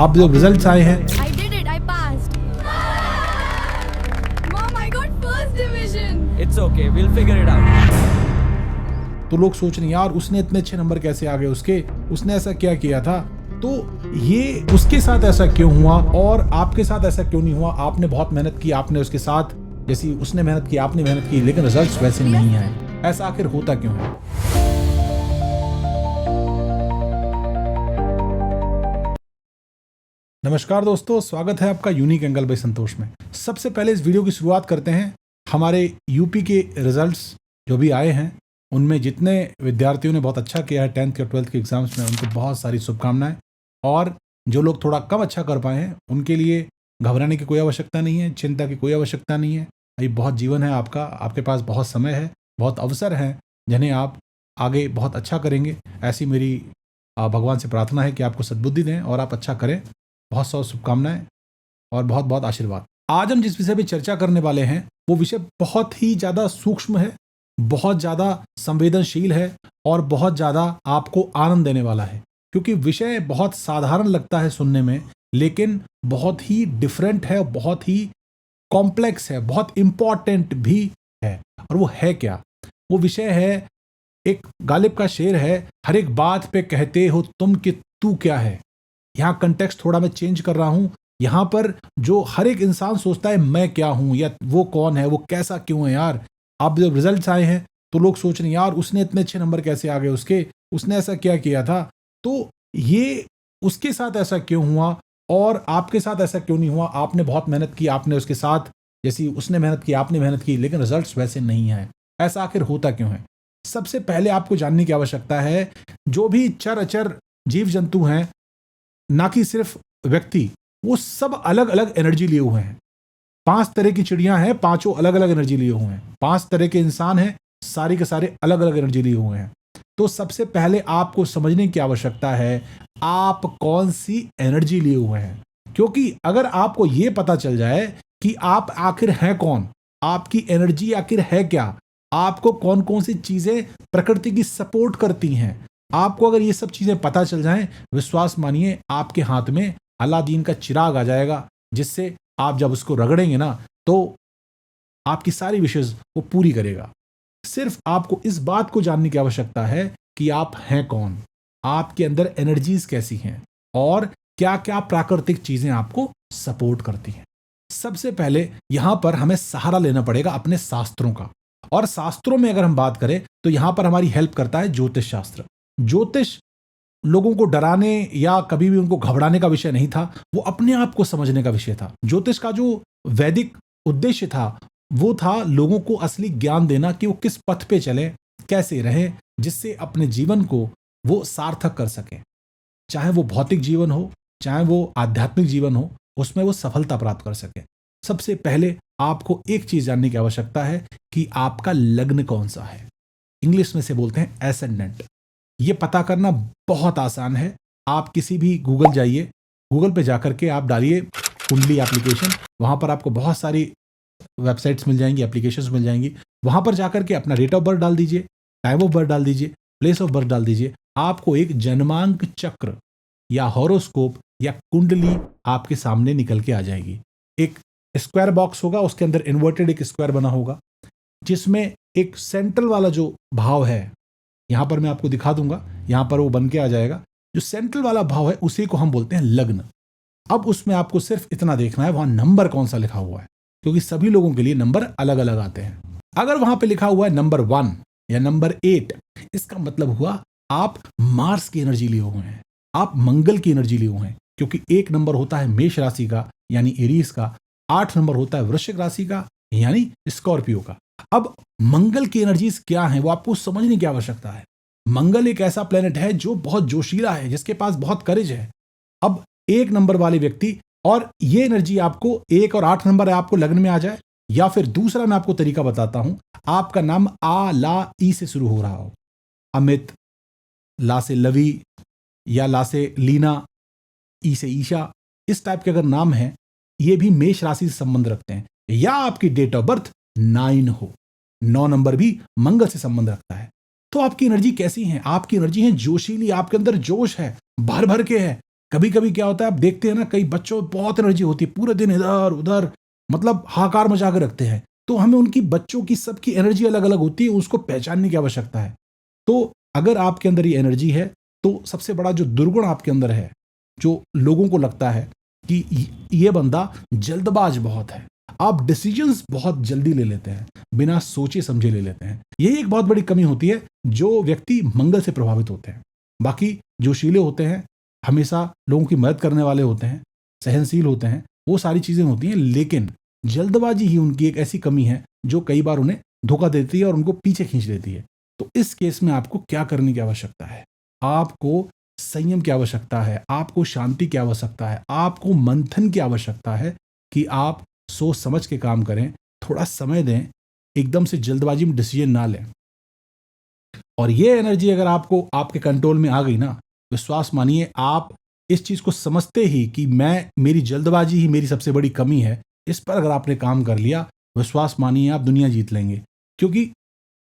अब जो रिजल्ट्स आए हैं I did it. I passed. Mom, I got first division. It's okay, we'll figure it out. तो लोग सोच रहे हैं यार उसने इतने अच्छे नंबर कैसे आ गए उसने ऐसा क्या किया था। तो ये उसके साथ ऐसा क्यों हुआ और आपके साथ ऐसा क्यों नहीं हुआ। आपने बहुत मेहनत की, आपने उसके साथ जैसी उसने मेहनत की आपने मेहनत की, लेकिन रिजल्ट्स वैसे नहीं आए। ऐसा आखिर होता क्यों है। नमस्कार दोस्तों, स्वागत है आपका यूनिक एंगल बाय संतोष में। सबसे पहले इस वीडियो की शुरुआत करते हैं हमारे यूपी के रिजल्ट्स जो भी आए हैं उनमें जितने विद्यार्थियों ने बहुत अच्छा किया है 10th और 12th के एग्जाम्स में, उनको बहुत सारी शुभकामनाएं। और जो लोग थोड़ा कम अच्छा कर पाए हैं उनके लिए घबराने की कोई आवश्यकता नहीं है, चिंता की कोई आवश्यकता नहीं है। अभी बहुत जीवन है आपका, आपके पास बहुत समय है, बहुत अवसर हैं जिन्हें आप आगे बहुत अच्छा करेंगे। ऐसी मेरी भगवान से प्रार्थना है कि आपको सद्बुद्धि दें और आप अच्छा करें। बहुत सारी शुभकामनाएं और बहुत बहुत आशीर्वाद। आज हम जिस विषय पे चर्चा करने वाले हैं वो विषय बहुत ही ज़्यादा सूक्ष्म है, बहुत ज़्यादा संवेदनशील है और बहुत ज़्यादा आपको आनंद देने वाला है। क्योंकि विषय बहुत साधारण लगता है सुनने में, लेकिन बहुत ही डिफरेंट है, बहुत ही कॉम्प्लेक्स है, बहुत इम्पॉर्टेंट भी है। और वो है क्या? वो विषय है, एक गालिब का शेर है, हर एक बात पे कहते हो तुम कि तू क्या है। यहाँ कंटेक्स्ट थोड़ा मैं चेंज कर रहा हूँ। यहाँ पर जो हर एक इंसान सोचता है मैं क्या हूँ या वो कौन है, वो कैसा क्यों है। यार अब जब रिजल्ट्स आए हैं तो लोग सोच रहे हैं यार उसने इतने अच्छे नंबर कैसे आ गए उसने ऐसा क्या किया था। तो ये उसके साथ ऐसा क्यों हुआ और आपके साथ ऐसा क्यों नहीं हुआ। आपने बहुत मेहनत की, आपने उसके साथ जैसी उसने मेहनत की आपने मेहनत की, लेकिन रिजल्ट्स वैसे नहीं आए। ऐसा आखिर होता क्यों है। सबसे पहले आपको जानने की आवश्यकता है, जो भी चर अचर जीव जंतु हैं, ना कि सिर्फ व्यक्ति, वो सब अलग अलग एनर्जी लिए हुए हैं। 5 तरह की चिड़ियां हैं, पांचों अलग अलग एनर्जी लिए हुए हैं। 5 तरह के इंसान हैं, सारे के सारे अलग अलग एनर्जी लिए हुए हैं। तो सबसे पहले आपको समझने की आवश्यकता है आप कौन सी एनर्जी लिए हुए हैं। क्योंकि अगर आपको यह पता चल जाए कि आप आखिर हैं कौन, आपकी एनर्जी आखिर है क्या, आपको कौन कौन सी चीजें प्रकृति की सपोर्ट करती हैं, आपको अगर ये सब चीजें पता चल जाएं, विश्वास मानिए आपके हाथ में अलादीन का चिराग आ जाएगा, जिससे आप जब उसको रगड़ेंगे ना तो आपकी सारी विशेष वो पूरी करेगा। सिर्फ आपको इस बात को जानने की आवश्यकता है कि आप हैं कौन, आपके अंदर एनर्जीज कैसी हैं और क्या क्या प्राकृतिक चीजें आपको सपोर्ट करती हैं। सबसे पहले यहां पर हमें सहारा लेना पड़ेगा अपने शास्त्रों का। और शास्त्रों में अगर हम बात करें तो यहां पर हमारी हेल्प करता है ज्योतिष शास्त्र। ज्योतिष लोगों को डराने या कभी भी उनको घबराने का विषय नहीं था, वो अपने आप को समझने का विषय था। ज्योतिष का जो वैदिक उद्देश्य था वो था लोगों को असली ज्ञान देना कि वो किस पथ पे चले, कैसे रहें, जिससे अपने जीवन को वो सार्थक कर सकें। चाहे वो भौतिक जीवन हो, चाहे वो आध्यात्मिक जीवन हो, उसमें वो सफलता प्राप्त कर सके। सबसे पहले आपको एक चीज जानने की आवश्यकता है कि आपका लग्न कौन सा है। इंग्लिश में से बोलते हैं एसेंडेंट। ये पता करना बहुत आसान है। आप किसी भी गूगल जाइए, गूगल पे जाकर के आप डालिए कुंडली एप्लीकेशन, वहां पर आपको बहुत सारी वेबसाइट्स मिल जाएंगी, एप्लीकेशंस मिल जाएंगी। वहां पर जाकर के अपना डेट ऑफ बर्थ डाल दीजिए, टाइम ऑफ बर्थ डाल दीजिए, प्लेस ऑफ बर्थ डाल दीजिए। आपको एक जन्मांक चक्र या हॉरोस्कोप या कुंडली आपके सामने निकल के आ जाएगी। एक स्क्वायर बॉक्स होगा, उसके अंदर इन्वर्टेड एक स्क्वायर बना होगा, जिसमें एक सेंट्रल वाला जो भाव है, यहां पर मैं आपको दिखा दूंगा, यहां पर वो बन के आ जाएगा। जो सेंट्रल वाला भाव है उसी को हम बोलते हैं लग्न। अब उसमें आपको सिर्फ इतना देखना है वहां नंबर कौन सा लिखा हुआ है, क्योंकि सभी लोगों के लिए नंबर अलग अलग आते हैं। अगर वहां पे लिखा हुआ है नंबर 1 या नंबर 8, इसका मतलब हुआ आप मार्स की एनर्जी लिए हुए हैं, आप मंगल की एनर्जी लिए हुए हैं। क्योंकि 1 नंबर होता है मेष राशि का यानी एरीज का, 8 नंबर होता है वृश्चिक राशि का यानी स्कॉर्पियो का। अब मंगल की एनर्जीज क्या है वो आपको समझने की आवश्यकता है। मंगल एक ऐसा प्लेनेट है जो बहुत जोशीला है, जिसके पास बहुत करेज है। अब 1 नंबर वाले व्यक्ति, और ये एनर्जी आपको 1 और 8 नंबर आपको लग्न में आ जाए, या फिर दूसरा मैं आपको तरीका बताता हूं, आपका नाम आ ला ई से शुरू हो रहा हो, अमित, ला से लवी या ला से लीना, ई से ईशा, इस टाइप के अगर नाम है, ये भी मेष राशि से संबंध रखते हैं। या आपकी डेट ऑफ बर्थ 9 हो, 9 नंबर भी मंगल से संबंध रखता है। तो आपकी एनर्जी कैसी है? आपकी एनर्जी है जोशीली, आपके अंदर जोश है, भर भर के है, कभी कभी क्या होता है, आप देखते हैं ना, कई बच्चों में बहुत एनर्जी होती है, पूरे दिन इधर उधर मतलब हाकार मचा के रखते हैं। तो हमें उनकी, बच्चों की सबकी एनर्जी अलग अलग होती है, उसको पहचानने की आवश्यकता है। तो अगर आपके अंदर ये एनर्जी है, तो सबसे बड़ा जो दुर्गुण आपके अंदर है, जो लोगों को लगता है कि ये बंदा जल्दबाज बहुत है, आप डिसीजंस बहुत जल्दी ले लेते हैं, बिना सोचे समझे ले लेते हैं। यही एक बहुत बड़ी कमी होती है जो व्यक्ति मंगल से प्रभावित होते हैं। बाकी जोशीले होते हैं, हमेशा लोगों की मदद करने वाले होते हैं, सहनशील होते हैं, वो सारी चीजें होती हैं, लेकिन जल्दबाजी ही उनकी एक ऐसी कमी है जो कई बार उन्हें धोखा देती है और उनको पीछे खींच लेती है। तो इस केस में आपको क्या करने की आवश्यकता है? आपको संयम की आवश्यकता है, आपको शांति की आवश्यकता है, आपको मंथन की आवश्यकता है कि आप सोच समझ के काम करें, थोड़ा समय दें, एकदम से जल्दबाजी में डिसीजन ना लें। और ये एनर्जी अगर आपको, आपके कंट्रोल में आ गई ना, विश्वास मानिए, आप इस चीज को समझते ही कि मेरी जल्दबाजी ही मेरी सबसे बड़ी कमी है, इस पर अगर आपने काम कर लिया, विश्वास मानिए आप दुनिया जीत लेंगे। क्योंकि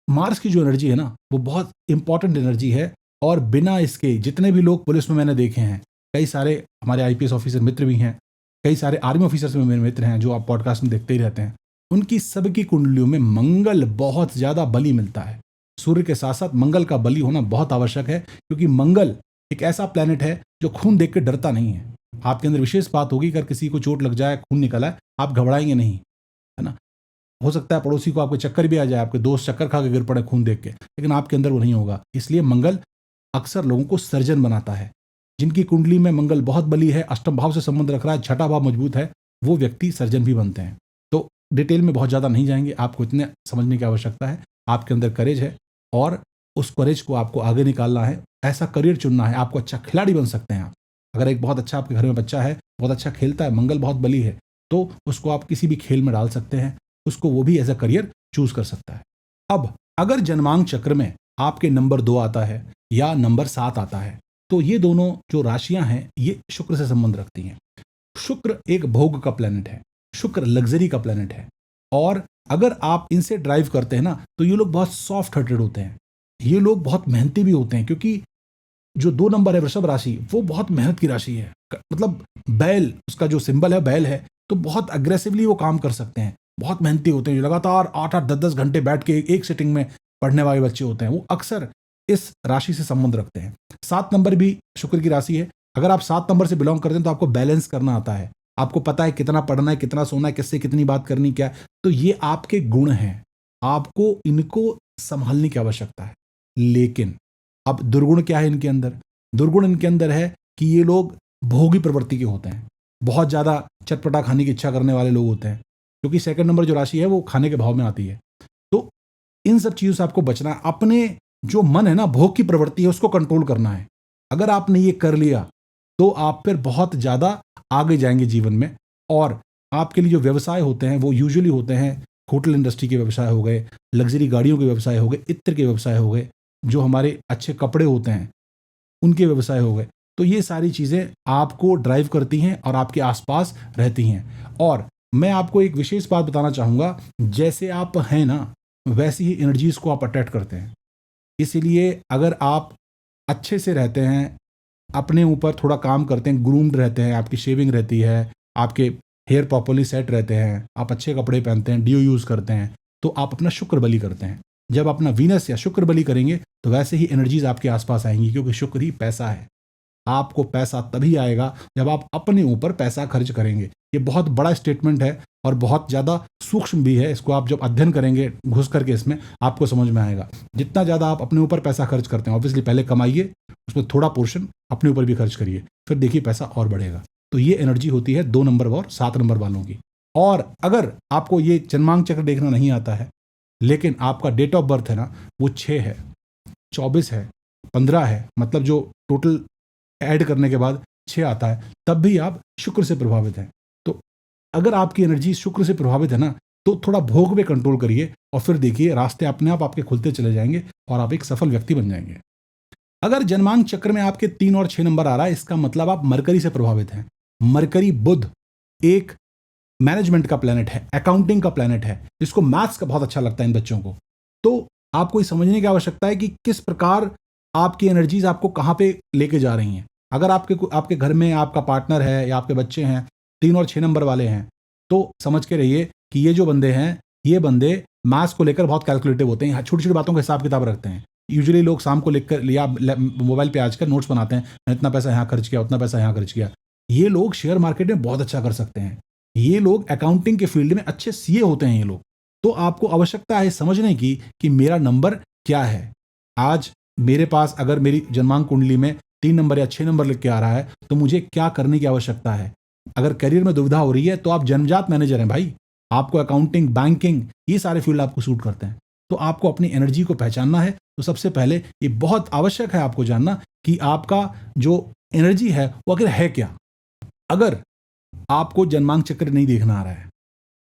मार्स की जो एनर्जी है ना, वो बहुत इंपॉर्टेंट एनर्जी है। और बिना इसके, जितने भी लोग पुलिस में मैंने देखे हैं, कई सारे हमारे आईपीएस ऑफिसर मित्र भी हैं, कई सारे आर्मी ऑफिसर्स में मेरे मित्र हैं जो आप पॉडकास्ट में देखते ही रहते हैं, उनकी सबकी कुंडलियों में मंगल बहुत ज्यादा बली मिलता है। सूर्य के साथ साथ मंगल का बली होना बहुत आवश्यक है, क्योंकि मंगल एक ऐसा प्लेनेट है जो खून देख के डरता नहीं है। आपके अंदर विशेष बात होगी, अगर किसी को चोट लग जाए, खून निकला है, आप घबराएंगे नहीं, है ना। हो सकता है पड़ोसी को आपके चक्कर भी आ जाए, आपके दोस्त चक्कर खा के गिर पड़े खून देख के, लेकिन आपके अंदर वो नहीं होगा। इसलिए मंगल अक्सर लोगों को सर्जन बनाता है। जिनकी कुंडली में मंगल बहुत बली है, अष्टम भाव से संबंध रख रहा है, छठा भाव मजबूत है, वो व्यक्ति सर्जन भी बनते हैं। तो डिटेल में बहुत ज्यादा नहीं जाएंगे, आपको इतने समझने की आवश्यकता है, आपके अंदर करेज है और उस करेज को आपको आगे निकालना है, ऐसा करियर चुनना है। आपको अच्छा खिलाड़ी बन सकते हैं आप। अगर एक बहुत अच्छा आपके घर में बच्चा है, बहुत अच्छा खेलता है, मंगल बहुत बली है, तो उसको आप किसी भी खेल में डाल सकते हैं, उसको वो भी एज अ करियर चूज कर सकता है। अब अगर जन्मांक चक्र में आपके नंबर 2 आता है या नंबर 7 आता है, तो ये दोनों जो राशियां हैं, ये शुक्र से संबंध रखती हैं। शुक्र एक भोग का प्लेनेट है, शुक्र लग्जरी का प्लेनेट है। और अगर आप इनसे ड्राइव करते हैं ना, तो ये लोग बहुत सॉफ्ट हार्टेड होते हैं, ये लोग बहुत मेहनती भी होते हैं, क्योंकि जो 2 नंबर है वृषभ राशि, वो बहुत मेहनत की राशि है। मतलब बैल, उसका जो सिंबल है बैल है, तो बहुत अग्रेसिवली वो काम कर सकते हैं, बहुत मेहनती होते हैं। जो लगातार 8-8, 10-10 घंटे बैठ के एक सिटिंग में पढ़ने वाले बच्चे होते हैं, वो अक्सर इस राशि से संबंध रखते हैं। 7 नंबर भी शुक्र की राशि है। अगर आप 7 नंबर से बिलोंग करते हैं, तो आपको बैलेंस करना आता है, आपको पता है कितना पढ़ना है, कितना सोना है, किससे कितनी बात करनी, क्या। तो ये आपके गुण हैं, आपको इनको संभालने की आवश्यकता है। लेकिन अब दुर्गुण क्या है इनके अंदर? दुर्गुण इनके अंदर है कि ये लोग भोगी प्रवृत्ति के होते हैं, बहुत ज्यादा चटपटा खाने की इच्छा करने वाले लोग होते हैं, क्योंकि सेकंड नंबर जो राशि है वो खाने के भाव में आती है। तो इन सब चीजों से आपको बचना है। अपने जो मन है ना, भोग की प्रवृत्ति है, उसको कंट्रोल करना है। अगर आपने ये कर लिया, तो आप फिर बहुत ज्यादा आगे जाएंगे जीवन में। और आपके लिए जो व्यवसाय होते हैं, वो यूजुअली होते हैं होटल इंडस्ट्री के व्यवसाय हो गए, लग्जरी गाड़ियों के व्यवसाय हो गए, इत्र के व्यवसाय हो गए, जो हमारे अच्छे कपड़े होते हैं उनके व्यवसाय हो गए। तो ये सारी चीजें आपको ड्राइव करती हैं और आपके आसपास रहती हैं। और मैं आपको एक विशेष बात बताना चाहूंगा, जैसे आप हैं ना, वैसी ही एनर्जीज को आप अट्रैक्ट करते हैं। इसीलिए अगर आप अच्छे से रहते हैं, अपने ऊपर थोड़ा काम करते हैं, ग्रूम्ड रहते हैं, आपकी शेविंग रहती है, आपके हेयर प्रॉपर्ली सेट रहते हैं, आप अच्छे कपड़े पहनते हैं, डीओ यूज करते हैं, तो आप अपना शुक्र बलि करते हैं। जब अपना वीनस या शुक्र बलि करेंगे, तो वैसे ही एनर्जीज आपके आसपास आएंगी, क्योंकि शुक्र ही पैसा है। आपको पैसा तभी आएगा जब आप अपने ऊपर पैसा खर्च करेंगे। ये बहुत बड़ा स्टेटमेंट है और बहुत ज़्यादा सूक्ष्म भी है। इसको आप जब अध्ययन करेंगे घुस करके, इसमें आपको समझ में आएगा। जितना ज़्यादा आप अपने ऊपर पैसा खर्च करते हैं, ऑब्वियसली पहले कमाइए, उसमें थोड़ा पोर्शन अपने ऊपर भी खर्च करिए, फिर देखिए पैसा और बढ़ेगा। तो ये एनर्जी होती है 2 नंबर और 7 नंबर वालों की। और अगर आपको ये जन्मांक चक्र देखना नहीं आता है, लेकिन आपका डेट ऑफ बर्थ है ना, वो 6 है, 24 है, 15 है, मतलब जो टोटल ऐड करने के बाद 6 आता है, तब भी आप शुक्र से प्रभावित हैं। तो अगर आपकी एनर्जी शुक्र से प्रभावित है ना, तो थोड़ा भोग पे कंट्रोल करिए और फिर देखिए रास्ते अपने आप आपके खुलते चले जाएंगे और आप एक सफल व्यक्ति बन जाएंगे। अगर जन्मांक चक्र में आपके 3 और 6 नंबर आ रहा है, इसका मतलब आप मरकरी से प्रभावित हैं। मरकरी बुध एक मैनेजमेंट का प्लेनेट है, अकाउंटिंग का प्लेनेट है, इसको मैथ्स का बहुत अच्छा लगता है इन बच्चों को। तो आपको ये समझने की आवश्यकता है कि किस प्रकार आपकी एनर्जीज आपको कहाँ पे लेके जा रही हैं। अगर आपके घर में आपका पार्टनर है या आपके बच्चे हैं 3 और 6 नंबर वाले हैं, तो समझ के रहिए कि ये जो बंदे हैं, ये बंदे मैथ्स को लेकर बहुत कैलकुलेटिव होते हैं, छोटी छोटी बातों का हिसाब किताब रखते हैं। यूजुअली लोग शाम को लिख कर या मोबाइल पे आजकल नोट्स बनाते हैं, इतना पैसा यहाँ खर्च किया, उतना पैसा यहाँ खर्च किया। ये लोग शेयर मार्केट में बहुत अच्छा कर सकते हैं, ये लोग अकाउंटिंग के फील्ड में अच्छे सीए होते हैं ये लोग। तो आपको आवश्यकता है समझने की कि मेरा नंबर क्या है। आज मेरे पास अगर मेरी जन्मांक कुंडली में 3 नंबर या 6 नंबर लिख के आ रहा है, तो मुझे क्या करने की आवश्यकता है। अगर करियर में दुविधा हो रही है तो आप जन्मजात मैनेजर हैं भाई, आपको अकाउंटिंग, बैंकिंग, ये सारे फील्ड आपको सूट करते हैं। तो आपको अपनी एनर्जी को पहचानना है। तो सबसे पहले ये बहुत आवश्यक है आपको जानना कि आपका जो एनर्जी है वो आखिर है क्या। अगर आपको जन्मांक चक्र नहीं देखना आ रहा है,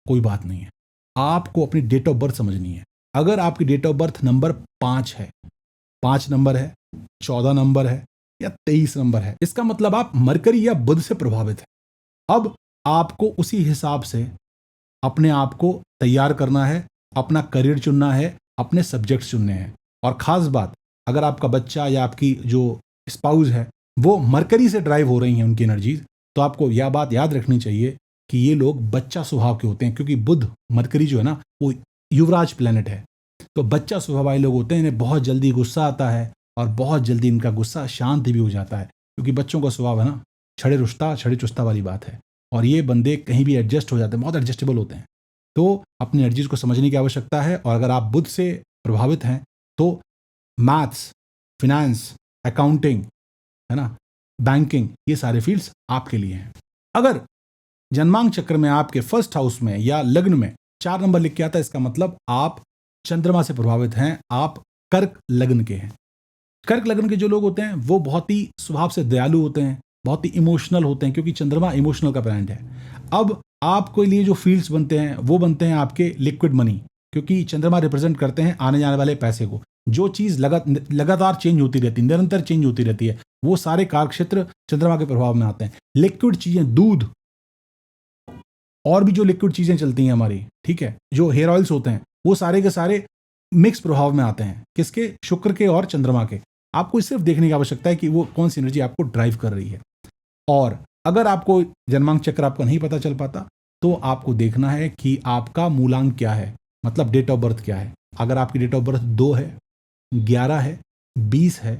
कोई बात नहीं है, आपको अपनी डेट ऑफ बर्थ समझनी है। अगर आपकी डेट ऑफ बर्थ नंबर 5 है, 5 नंबर है, 14 नंबर है या 23 नंबर है, इसका मतलब आप मरकरी या बुध से प्रभावित है। अब आपको उसी हिसाब से अपने आप को तैयार करना है, अपना करियर चुनना है, अपने सब्जेक्ट्स चुनने हैं। और खास बात, अगर आपका बच्चा या आपकी जो स्पाउस है वो मरकरी से ड्राइव हो रही हैं उनकी एनर्जीज, तो आपको यह बात याद रखनी चाहिए कि ये लोग बच्चा स्वभाव के होते हैं, क्योंकि बुध, मरकरी जो है ना, वो युवराज प्लेनेट है। तो बच्चा स्वभाव वाले लोग होते हैं, इन्हें बहुत जल्दी गुस्सा आता है और बहुत जल्दी इनका गुस्सा शांत भी हो जाता है, क्योंकि बच्चों का स्वभाव है ना, छड़े रुश्ता छड़े चुस्ता वाली बात है। और ये बंदे कहीं भी एडजस्ट हो जाते हैं, बहुत एडजस्टेबल होते हैं। तो अपनी एनर्जीज को समझने की आवश्यकता है। और अगर आप बुध से प्रभावित हैं तो मैथ्स, फिनेंस, अकाउंटिंग, है ना, बैंकिंग, ये सारे फील्ड्स आपके लिए हैं। अगर जन्मांक चक्र में आपके फर्स्ट हाउस में या लग्न में 4 नंबर लिख के आता है, इसका मतलब आप चंद्रमा से प्रभावित हैं, आप कर्क लग्न के हैं। कर्क लग्न के जो लोग होते हैं वो बहुत ही स्वभाव से दयालु होते हैं, बहुत ही इमोशनल होते हैं, क्योंकि चंद्रमा इमोशनल का प्लैनेट है। अब आपके लिए जो फील्ड्स बनते हैं वो बनते हैं आपके लिक्विड मनी, क्योंकि चंद्रमा रिप्रेजेंट करते हैं आने जाने वाले पैसे को। जो चीज़ लगातार चेंज होती रहती है, निरंतर चेंज होती रहती है, वो सारे कार्यक्षेत्र चंद्रमा के प्रभाव में आते हैं। लिक्विड चीज़ें, दूध और भी जो लिक्विड चीज़ें चलती हैं हमारी, ठीक है, जो हेयर ऑयल्स होते हैं, वो सारे के सारे मिक्स प्रभाव में आते हैं। किसके? शुक्र के और चंद्रमा के। आपको सिर्फ देखने की आवश्यकता है कि वो कौन सी एनर्जी आपको ड्राइव कर रही है। और अगर आपको जन्मांक चक्र आपको नहीं पता चल पाता, तो आपको देखना है कि आपका मूलांक क्या है, मतलब डेट ऑफ बर्थ क्या है। अगर आपकी डेट ऑफ बर्थ 2 है, 11 है, 20 है,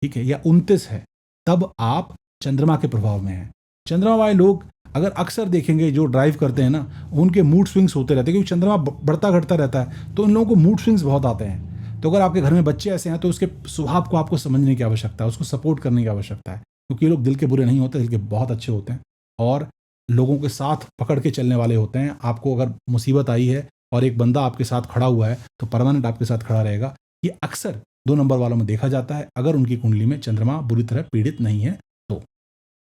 ठीक है, या 29 है, तब आप चंद्रमा के प्रभाव में हैं। चंद्रमा वाले लोग अगर अक्सर देखेंगे जो ड्राइव करते हैं ना, उनके मूड स्विंग्स होते रहते हैं, क्योंकि चंद्रमा बढ़ता घटता रहता है, तो इन लोगों को मूड स्विंग्स बहुत आते हैं। तो अगर आपके घर में बच्चे ऐसे हैं तो उसके स्वभाव को आपको समझने की आवश्यकता है, उसको सपोर्ट करने की आवश्यकता है, क्योंकि ये लोग दिल के बुरे नहीं होते, दिल के बहुत अच्छे होते हैं और लोगों के साथ पकड़ के चलने वाले होते हैं। आपको अगर मुसीबत आई है और एक बंदा आपके साथ खड़ा हुआ है तो परमानेंट आपके साथ खड़ा रहेगा। ये अक्सर 2 नंबर वालों में देखा जाता है, अगर उनकी कुंडली में चंद्रमा बुरी तरह पीड़ित नहीं है तो।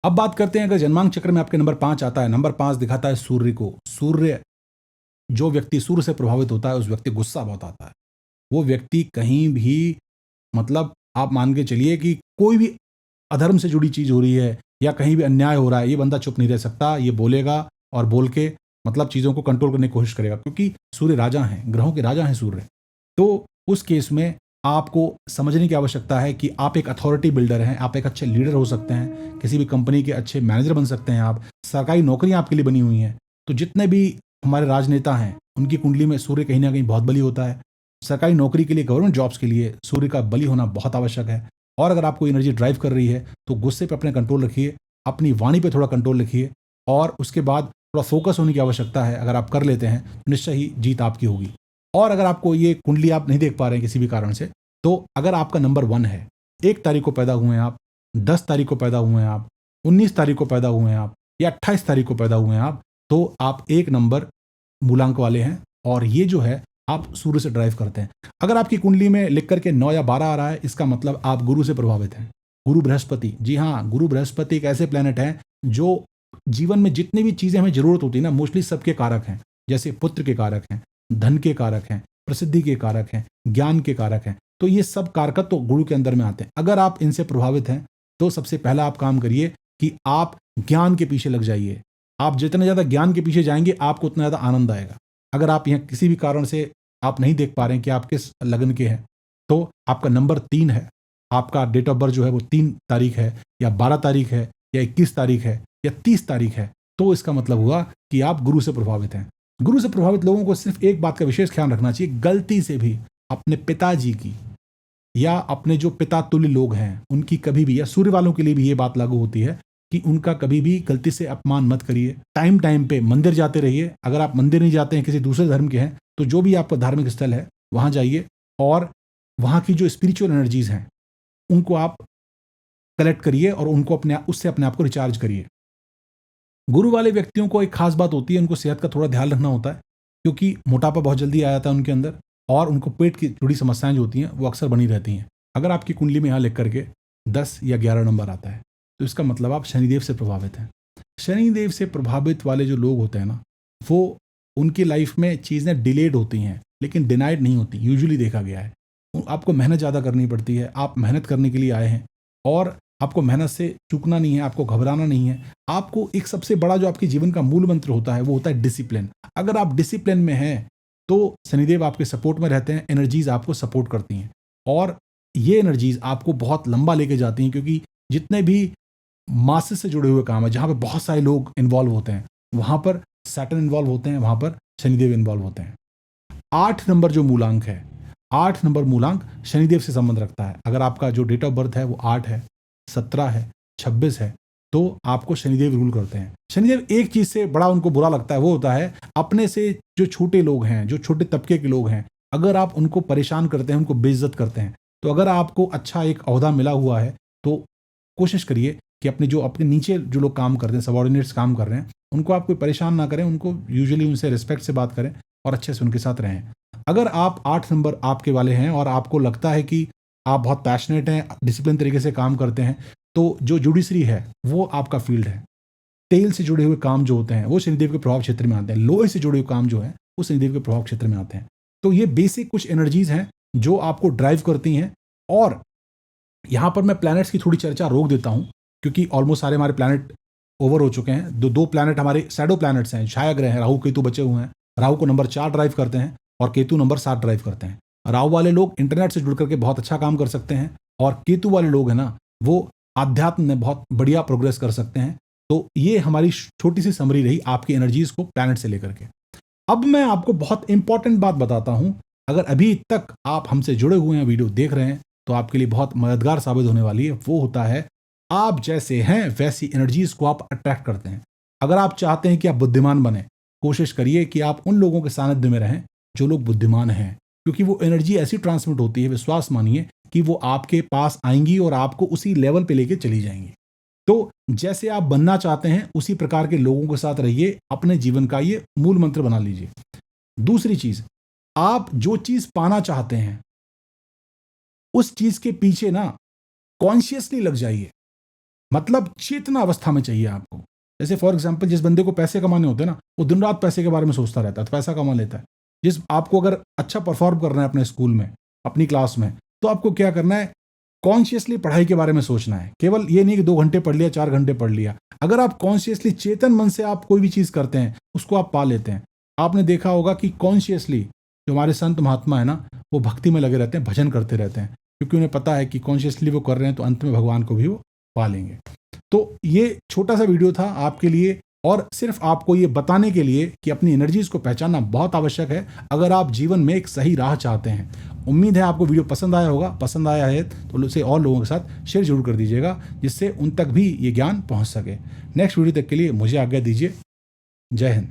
अब बात करते हैं, अगर जन्मांक चक्र में आपके नंबर 5 आता है, नंबर 5 दिखाता है सूर्य को। सूर्य, जो व्यक्ति सूर्य से प्रभावित होता है उस व्यक्ति गुस्सा बहुत आता है। वो व्यक्ति कहीं भी, मतलब आप मान के चलिए कि कोई भी अधर्म से जुड़ी चीज़ हो रही है या कहीं भी अन्याय हो रहा है, ये बंदा चुप नहीं रह सकता, ये बोलेगा और बोल के मतलब चीज़ों को कंट्रोल करने की कोशिश करेगा, क्योंकि सूर्य राजा हैं, ग्रहों के राजा हैं सूर्य। तो उस केस में आपको समझने की आवश्यकता है कि आप एक अथॉरिटी बिल्डर हैं, आप एक अच्छे लीडर हो सकते हैं, किसी भी कंपनी के अच्छे मैनेजर बन सकते हैं, आप सरकारी नौकरियां आपके लिए बनी हुई हैं। तो जितने भी हमारे राजनेता हैं उनकी कुंडली में सूर्य कहीं ना कहीं बहुत बली होता है। सरकारी नौकरी के लिए, गवर्नमेंट जॉब्स के लिए सूर्य का बली होना बहुत आवश्यक है। और अगर आपको एनर्जी ड्राइव कर रही है तो गुस्से पे अपने कंट्रोल रखिए, अपनी वाणी पे थोड़ा कंट्रोल रखिए, और उसके बाद थोड़ा फोकस होने की आवश्यकता है। अगर आप कर लेते हैं तो निश्चय ही जीत आपकी होगी। और अगर आपको ये कुंडली आप नहीं देख पा रहे हैं किसी भी कारण से, तो अगर आपका नंबर 1 है, 1 तारीख को पैदा हुए हैं आप, 10 तारीख को पैदा हुए हैं आप, 19 तारीख को पैदा हुए हैं आप, या 28 तारीख को पैदा हुए हैं आप, तो आप 1 नंबर मूलांक वाले हैं। और ये जो है आप सूर्य से ड्राइव करते हैं। अगर आपकी कुंडली में लिख करके 9 या 12 आ रहा है, इसका मतलब आप गुरु से प्रभावित हैं। गुरु बृहस्पति, जी हाँ, गुरु बृहस्पति एक ऐसे प्लेनेट हैं जो जीवन में जितनी भी चीज़ें हमें जरूरत होती है ना, मोस्टली सबके कारक हैं। जैसे पुत्र के कारक हैं, धन के कारक हैं, प्रसिद्धि के कारक हैं, ज्ञान के कारक हैं। तो ये सब कारकत्व तो गुरु के अंदर में आते हैं। अगर आप इनसे प्रभावित हैं तो सबसे पहला आप काम करिए कि आप ज्ञान के पीछे लग जाइए। आप जितने ज़्यादा ज्ञान के पीछे जाएंगे आपको उतना ज़्यादा आनंद आएगा। अगर आप यहाँ किसी भी कारण से आप नहीं देख पा रहे हैं कि आप किस लग्न के हैं, तो आपका नंबर 3 है, आपका डेट ऑफ बर्थ जो है वो 3 तारीख है या 12 तारीख है या 21 तारीख है या 30 तारीख है, तो इसका मतलब हुआ कि आप गुरु से प्रभावित हैं। गुरु से प्रभावित लोगों को सिर्फ एक बात का विशेष ख्याल रखना चाहिए, गलती से भी अपने पिताजी की या अपने जो पिता तुल्य लोग हैं उनकी कभी भी, या सूर्य वालों के लिए भी ये बात लागू होती है कि उनका कभी भी गलती से अपमान मत करिए। टाइम टाइम पे मंदिर जाते रहिए। अगर आप मंदिर नहीं जाते हैं, किसी दूसरे धर्म के हैं, तो जो भी आपका धार्मिक स्थल है वहाँ जाइए और वहाँ की जो स्पिरिचुअल एनर्जीज हैं उनको आप कलेक्ट करिए और उनको उससे अपने आप को रिचार्ज करिए। गुरु वाले व्यक्तियों को एक खास बात होती है, उनको सेहत का थोड़ा ध्यान रखना होता है, क्योंकि मोटापा बहुत जल्दी आ जाता है उनके अंदर और उनको पेट की जुड़ी समस्याएं जो होती हैं वो अक्सर बनी रहती हैं। अगर आपकी कुंडली में यहाँ लिख करके 10 या 11 नंबर आता है तो इसका मतलब आप शनिदेव से प्रभावित हैं। शनिदेव से प्रभावित वाले जो लोग होते हैं ना, वो उनकी लाइफ में चीज़ें डिलेड होती हैं लेकिन डिनाइड नहीं होती। यूजुअली देखा गया है आपको मेहनत ज़्यादा करनी पड़ती है, आप मेहनत करने के लिए आए हैं और आपको मेहनत से चूकना नहीं है, आपको घबराना नहीं है। आपको एक सबसे बड़ा जो आपके जीवन का मूल मंत्र होता है वो होता है डिसिप्लिन। अगर आप डिसिप्लिन में हैं तो शनिदेव आपके सपोर्ट में रहते हैं, एनर्जीज आपको सपोर्ट करती हैं और ये एनर्जीज आपको बहुत लंबा लेके जाती हैं, क्योंकि जितने भी मासेस से जुड़े हुए काम है, जहाँ पे बहुत सारे लोग इन्वॉल्व होते हैं, वहाँ पर सैटर्न इन्वॉल्व होते हैं, वहाँ पर शनिदेव इन्वॉल्व होते हैं। 8 नंबर जो मूलांक है, 8 नंबर मूलांक शनिदेव से संबंध रखता है। अगर आपका जो डेट ऑफ बर्थ है वो 8 है, 17 है, 26 है, तो आपको शनिदेव रूल करते हैं। शनिदेव एक चीज से बड़ा उनको बुरा लगता है, वो होता है अपने से जो छोटे लोग हैं, जो छोटे तबके के लोग हैं, अगर आप उनको परेशान करते हैं, उनको बेइज्जत करते हैं। तो अगर आपको अच्छा एक ओहदा मिला हुआ है तो कोशिश करिए कि अपने नीचे जो लोग काम करते हैं, सबऑर्डिनेट्स काम कर रहे हैं, उनको आप कोई परेशान ना करें, उनको यूजुअली उनसे रिस्पेक्ट से बात करें और अच्छे से उनके साथ रहें। अगर आप 8 नंबर आपके वाले हैं और आपको लगता है कि आप बहुत पैशनेट हैं, डिसिप्लिन तरीके से काम करते हैं, तो जो जुडिशरी है वो आपका फील्ड है। तेल से जुड़े हुए काम जो होते हैं वो शनिदेव के प्रभाव क्षेत्र में आते हैं। लोहे से जुड़े हुए काम जो है वो शनिदेव के प्रभाव क्षेत्र में आते हैं। तो ये बेसिक कुछ एनर्जीज हैं जो आपको ड्राइव करती हैं। और यहाँ पर मैं प्लैनेट्स की थोड़ी चर्चा रोक देता हूँ, क्योंकि ऑलमोस्ट सारे हमारे प्लैनेट ओवर हो चुके हैं। दो प्लैनेट हमारे शैडो प्लैनेट्स हैं, छाया ग्रह हैं, राहु केतु बचे हुए हैं। राहु को नंबर 4 ड्राइव करते हैं और केतु नंबर 7 ड्राइव करते हैं। राहु वाले लोग इंटरनेट से जुड़ करके बहुत अच्छा काम कर सकते हैं और केतु वाले लोग हैं ना, वो आध्यात्म में बहुत बढ़िया प्रोग्रेस कर सकते हैं। तो ये हमारी छोटी सी समरी रही आपकी एनर्जीज को प्लैनेट से लेकर के। अब मैं आपको बहुत इंपॉर्टेंट बात बताता हूं। अगर अभी तक आप हमसे जुड़े हुए हैं, वीडियो देख रहे हैं, तो आपके लिए बहुत मददगार साबित होने वाली है। वो होता है, आप जैसे हैं वैसी एनर्जीज को आप अट्रैक्ट करते हैं। अगर आप चाहते हैं कि आप बुद्धिमान बने, कोशिश करिए कि आप उन लोगों के सानिध्य में रहें जो लोग बुद्धिमान हैं, क्योंकि वो एनर्जी ऐसी ट्रांसमिट होती है, विश्वास मानिए कि वो आपके पास आएंगी और आपको उसी लेवल पे लेके चली जाएंगी। तो जैसे आप बनना चाहते हैं उसी प्रकार के लोगों के साथ रहिए, अपने जीवन का ये मूल मंत्र बना लीजिए। दूसरी चीज, आप जो चीज पाना चाहते हैं उस चीज के पीछे ना कॉन्शियसली लग जाइए, मतलब चेतना अवस्था में चाहिए आपको। जैसे फॉर एग्जाम्पल, जिस बंदे को पैसे कमाने होते हैं ना, वो दिन रात पैसे के बारे में सोचता रहता है, तो पैसा कमा लेता है। जिस आपको अगर अच्छा परफॉर्म करना है अपने स्कूल में, अपनी क्लास में, तो आपको क्या करना है, कॉन्शियसली पढ़ाई के बारे में सोचना है। केवल ये नहीं कि 2 घंटे पढ़ लिया, 4 घंटे पढ़ लिया। अगर आप कॉन्शियसली चेतन मन से आप कोई भी चीज करते हैं, उसको आप पा लेते हैं। आपने देखा होगा कि कॉन्शियसली जो हमारे संत महात्मा है ना, वो भक्ति में लगे रहते हैं, भजन करते रहते हैं, क्योंकि उन्हें पता है कि कॉन्शियसली वो कर रहे हैं तो अंत में भगवान को भी वो पा लेंगे। तो ये छोटा सा वीडियो था आपके लिए, और सिर्फ आपको ये बताने के लिए कि अपनी एनर्जीज को पहचानना बहुत आवश्यक है अगर आप जीवन में एक सही राह चाहते हैं। उम्मीद है आपको वीडियो पसंद आया होगा। पसंद आया है तो उसे और लोगों के साथ शेयर जरूर कर दीजिएगा, जिससे उन तक भी ये ज्ञान पहुंच सके। नेक्स्ट वीडियो तक के लिए मुझे आज्ञा दीजिए। जय हिंद।